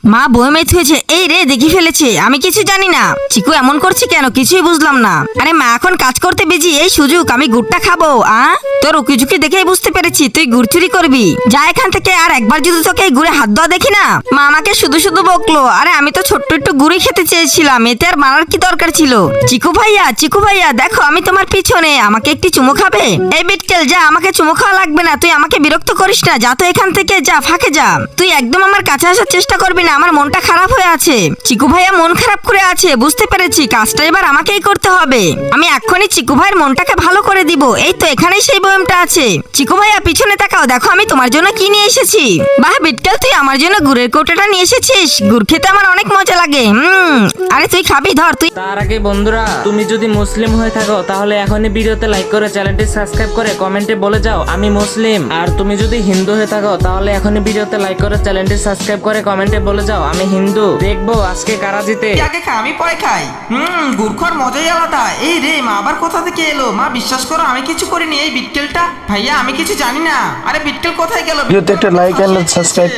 মা বয়মে থুয়েছে। এই রে, দেখি ফেলেছে, আমি কিছু জানি না। চিকু এমন করছে কেন, কিছুই বুঝলাম না। আরে মা এখন কাজ করতে বিজি, এই সুযোগ আমি গুড়টা খাবো। তোর উকিঝুঁকি দেখেই বুঝতে পেরেছি তুই গুড় চুরি করবি। যা এখান থেকে, আর একবার যদি তোকে এই গুড়ে হাত দেওয়া দেখি না। মা আমাকে শুধু শুধু বকলো। আরে আমি তো ছোট্ট একটু গুড়ি খেতে চেয়েছিলাম, এতে আর মারার কি দরকার ছিল। চিকু ভাইয়া দেখো আমি তোমার পিছনে, আমাকে একটি চুমু খাবে? এই বিটকেল, যা, আমাকে চুমু খাওয়া লাগবে না। তুই আমাকে বিরক্ত করিস না, যা তো এখান থেকে, যা ফাঁকে যা। তুই একদম আমার কাছে আসার চেষ্টা করবি না, আমার মনটা খারাপ হয়ে আছে। চিকু ভাইয়া মন খারাপ করে আছে, বুঝতে পেরেছি, কাজটা এবার আমাকেই করতে হবে। আমি এক্ষুনি চিকু ভাইয়ের মনটাকে ভালো করে দিব। এই তো এখানেই সেই বয়মটা আছে। চিকু ভাইয়া পিছনে তাকাও, দেখো আমি তোমার জন্য কি নিয়ে এসেছি। বাহ বিটকেল, তুই আমার জন্য গুড়ের কৌটাটা নিয়ে এসেছিস। গুড় খেতে আমার অনেক মজা লাগে। আরে তুই খাবি, ধর তুই। তার আগে বন্ধুরা, তুমি যদি মুসলিম হয়ে থাকো তাহলে এখনই ভিডিওতে লাইক করে চ্যানেলটি সাবস্ক্রাইব করে কমেন্টে বলে যাও আমি মুসলিম। আর তুমি যদি হিন্দু হয়ে থাকো তাহলে এখনই ভিডিওতে লাইক করে চ্যানেলটি সাবস্ক্রাইব করে কমেন্টে বলে যাও আমি হিন্দু। দেখবো আজকে কারা জিতে। আগে খা, আমি পরে খাই। গুড়খোর মজাই আলাদা। এই রে, মা আবার কোথা থেকে এলো? মা বিশ্বাস করো আমি কিছু করিনি। এই বিটকেলটা, ভাইয়া আমি কিছু জানি না। আরে বিটকেল কোথায় গেল? ভিডিওতে একটা লাইক এন্ড সাবস্ক্রাইব